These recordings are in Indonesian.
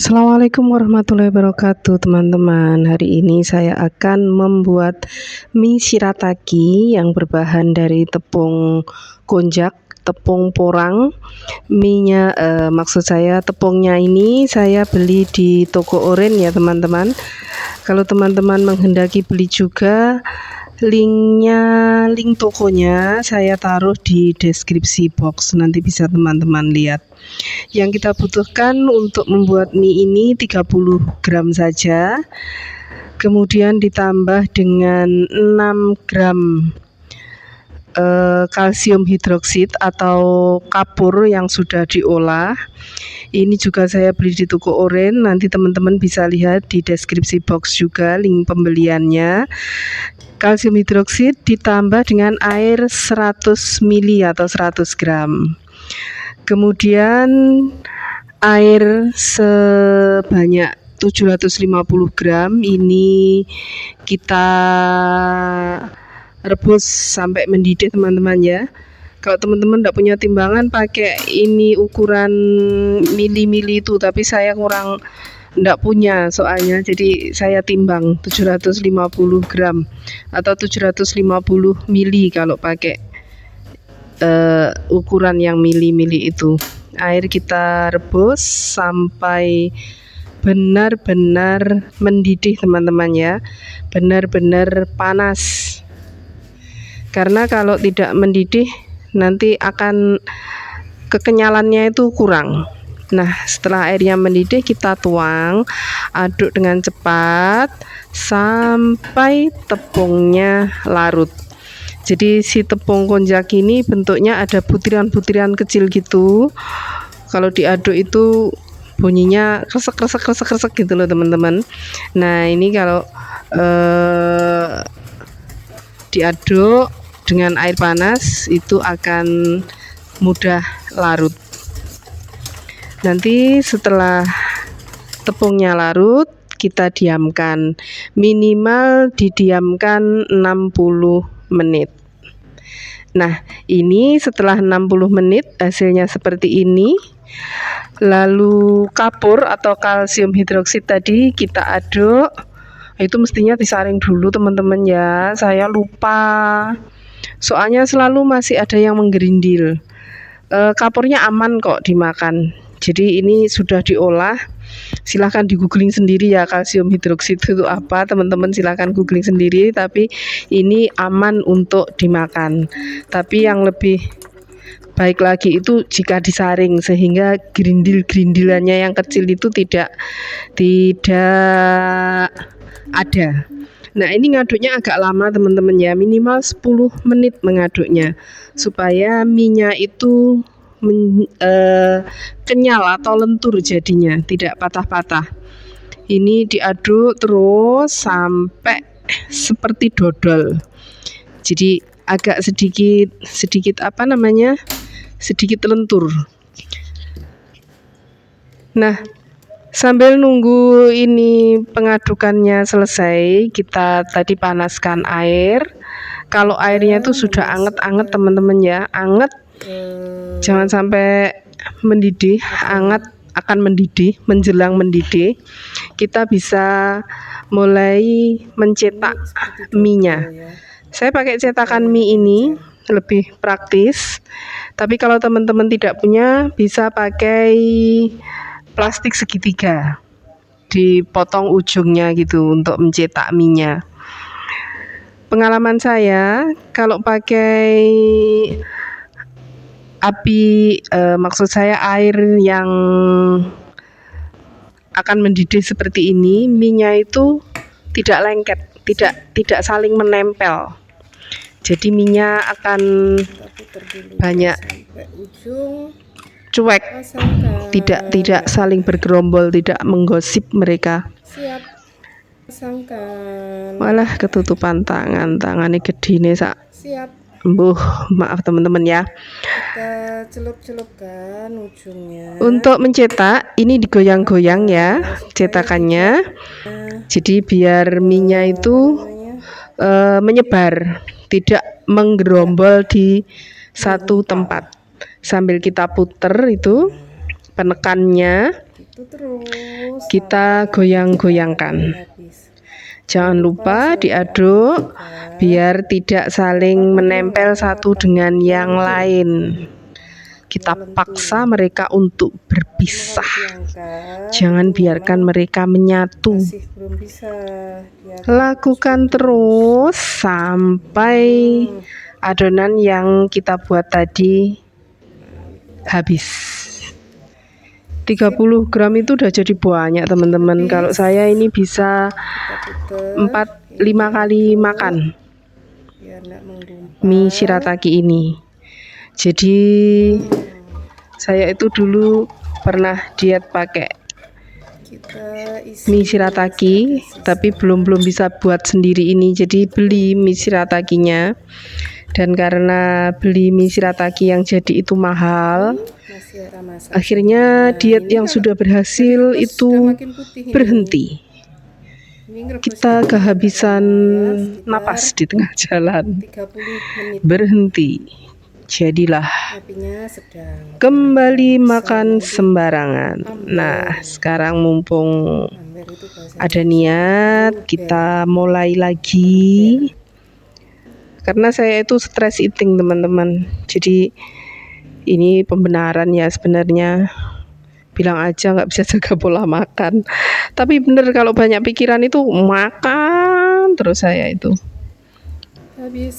Assalamualaikum warahmatullahi wabarakatuh teman-teman. Hari ini saya akan membuat mie shirataki yang berbahan dari tepung konjac, tepung porang. Mie-nya maksud saya tepungnya ini saya beli di toko oren ya teman-teman. Kalau teman-teman menghendaki beli juga, link tokonya saya taruh di deskripsi box, nanti bisa teman-teman lihat. Yang kita butuhkan untuk membuat mie ini 30 gram saja, kemudian ditambah dengan 6 gram kalsium hidroksid atau kapur yang sudah diolah. Ini juga saya beli di toko oren, nanti teman-teman bisa lihat di deskripsi box juga link pembeliannya. Kalsium hidroksid ditambah dengan air 100 ml atau 100 gram. Kemudian air sebanyak 750 gram ini kita rebus sampai mendidih teman-teman ya. Kalau teman-teman tidak punya timbangan, pakai ini ukuran mili-mili itu, tapi saya kurang tidak punya soalnya, jadi saya timbang 750 gram atau 750 mili kalau pakai ukuran yang mili-mili itu. Air kita rebus sampai benar-benar mendidih teman-teman ya, benar-benar panas, karena kalau tidak mendidih nanti akan kekenyalannya itu kurang. Nah, setelah airnya mendidih kita tuang, aduk dengan cepat sampai tepungnya larut. Jadi si tepung konjac ini bentuknya ada butiran-butiran kecil gitu. Kalau diaduk itu bunyinya kresek gitu loh teman-teman. Nah, ini kalau diaduk dengan air panas itu akan mudah larut. Nanti setelah tepungnya larut, kita diamkan, minimal didiamkan 60 menit. Nah, ini setelah 60 menit hasilnya seperti ini. Lalu kapur atau kalsium hidroksid tadi kita aduk. Itu mestinya disaring dulu teman-teman ya, saya lupa. Soalnya selalu masih ada yang menggerindil. Kapurnya aman kok dimakan. Jadi ini sudah diolah. Silahkan di googling sendiri ya, kalsium hidroksid itu apa, teman-teman silahkan googling sendiri. Tapi ini aman untuk dimakan. Tapi yang lebih baik lagi itu jika disaring, sehingga gerindil-gerindilannya yang kecil itu tidak ada. Nah, ini ngaduknya agak lama teman-teman ya, minimal 10 menit mengaduknya, supaya minyak itu kenyal atau lentur jadinya, tidak patah-patah. Ini diaduk terus sampai seperti dodol. Jadi agak sedikit sedikit lentur. Nah, sambil nunggu ini pengadukannya selesai, kita tadi panaskan air. Kalau airnya itu sudah anget-anget teman-teman ya, anget, jangan sampai mendidih, anget akan mendidih, menjelang mendidih, kita bisa mulai mencetak mie-nya. Saya pakai cetakan mie ini lebih praktis, tapi kalau teman-teman tidak punya bisa pakai plastik segitiga, dipotong ujungnya gitu untuk mencetak mie-nya. Pengalaman saya kalau pakai api, maksud saya air yang akan mendidih seperti ini, mie-nya itu tidak lengket, tidak saling menempel. Jadi mie-nya akan banyak cuek, tidak saling bergerombol, tidak menggosip mereka. Siap, pasangkan. Malah ketutupan tangannya gede nih sak. Siap. Maaf teman-teman ya. Kita celup-celupkan ujungnya. Untuk mencetak ini digoyang-goyang ya cetakannya. Jadi biar minyak itu menyebar, tidak menggerombol di satu tempat. Sambil kita puter itu penekannya, Aduk terus kita sampai goyang-goyangkan. habis. Jangan lupa diaduk biar tidak saling menempel satu dengan yang lain. Kita paksa mereka untuk berpisah. Jangan biarkan mereka menyatu. Masih belum bisa. Lakukan terus sampai adonan yang kita buat tadi habis. 30 gram itu udah jadi banyak teman-teman. Kalau saya ini bisa 4-5 kali makan mie shirataki ini. Jadi saya itu dulu pernah diet pakai mie shirataki, tapi belum bisa buat sendiri ini. Jadi beli mie shiratakinya. Dan karena beli mie shirataki yang jadi itu mahal, akhirnya diet yang sudah berhasil itu berhenti. Kita kehabisan napas di tengah jalan, berhenti. Jadilah kembali makan sembarangan. Nah, sekarang mumpung ada niat, kita mulai lagi. Karena saya itu stress eating teman-teman. Jadi ini pembenaran ya sebenarnya. Bilang aja nggak bisa jaga pola makan. Tapi bener kalau banyak pikiran itu makan terus saya itu.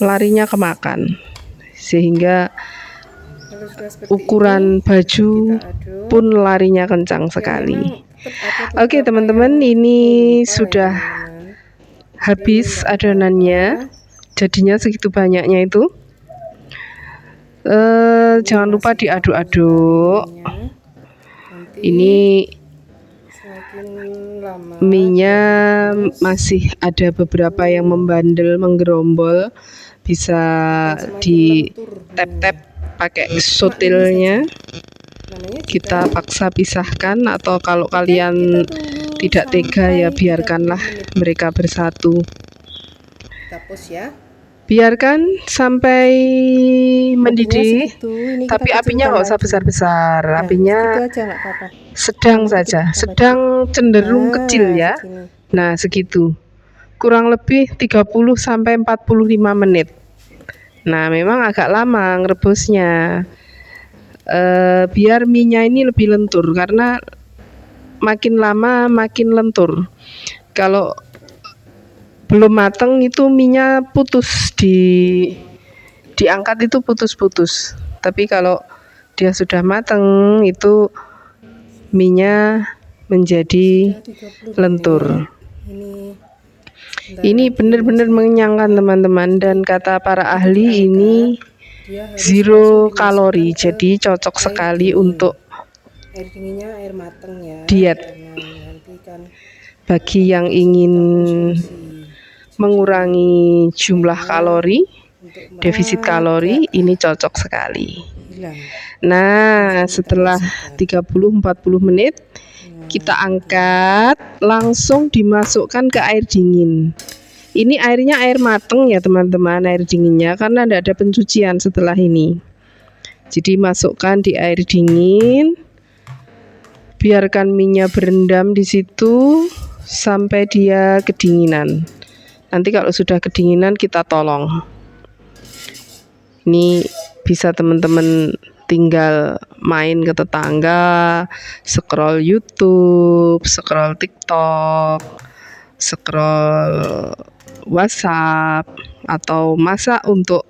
Larinya ke makan. Sehingga ukuran baju pun larinya kencang sekali. Oke teman-teman, ini sudah habis adonannya. Jadinya segitu banyaknya itu. Jangan lupa diaduk-aduk. Ini mie-nya masih ada beberapa yang membandel, menggerombol. Bisa di tap-tap pakai sotilnya. Kita paksa pisahkan, atau kalau kalian tidak tega ya biarkanlah mereka bersatu. Biarkan sampai mendidih, tapi apinya nggak usah besar-besar, apinya sedang saja, sedang cenderung kecil ya. Nah segitu, kurang lebih 30 sampai 45 menit. Nah memang agak lama ngerebusnya, biar mie-nya ini lebih lentur, karena makin lama makin lentur. Kalau belum mateng itu mie-nya putus, diangkat itu putus-putus. Tapi kalau dia sudah mateng itu mie-nya menjadi lentur. Ini benar-benar mengenyangkan teman-teman, dan kata para ahli ini zero kalori, jadi cocok sekali untuk diet. Bagi yang ingin mengurangi jumlah kalori, defisit kalori, ini cocok sekali. Nah setelah 30-40 menit kita angkat, langsung dimasukkan ke air dingin. Ini airnya air mateng ya teman-teman, air dinginnya, karena tidak ada pencucian setelah ini. Jadi masukkan di air dingin, biarkan mie-nya berendam di situ sampai dia kedinginan. Nanti kalau sudah kedinginan kita tolong. Ini bisa teman-teman tinggal main ke tetangga, scroll YouTube, scroll TikTok, scroll WhatsApp, atau masak untuk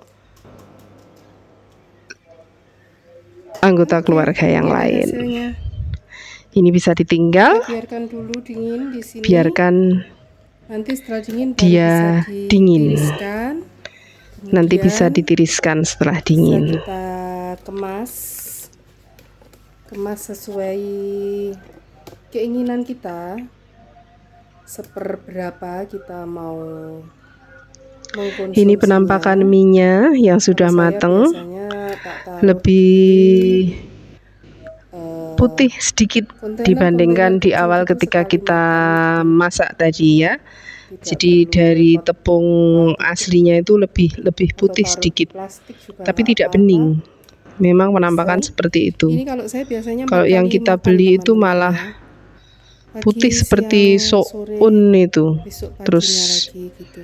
anggota keluarga yang lain. Ini bisa ditinggal, biarkan dulu dingin di sini. Biarkan nanti setelah dingin dia bisa dingin. Nanti Kemudian bisa ditiriskan setelah dingin. Bisa kita kemas sesuai keinginan kita, seperberapa kita mau mengkonsumsinya. Ini penampakan mie-nya yang sudah mateng, lebih putih sedikit dibandingkan di awal ketika kita masak tadi ya. Jadi dari tepung aslinya itu lebih putih sedikit, tapi tidak bening. Memang penampakan seperti itu. Ini kalau saya biasanya kalau yang kita beli itu malah Pagi, putih seperti siang, sore, soun itu, besok paginya terus lagi gitu.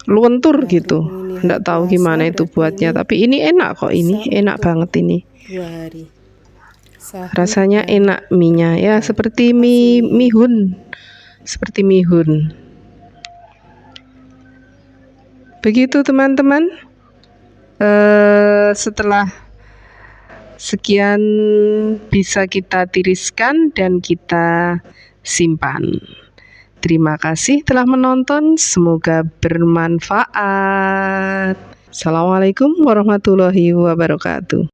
luentur Nah, gitu. berhubung ini hari Nggak tahu puasa, gimana itu berarti buatnya, ini tapi ini enak kok, ini bisa enak untuk banget ini. 2 hari. Sahur Rasanya dan enak mie-nya ya, buka. seperti Terima kasih. mihun. Seperti mihun. Begitu teman-teman. Setelah sekian bisa kita tiriskan dan kita simpan. Terima kasih telah menonton, semoga bermanfaat. Assalamualaikum warahmatullahi wabarakatuh.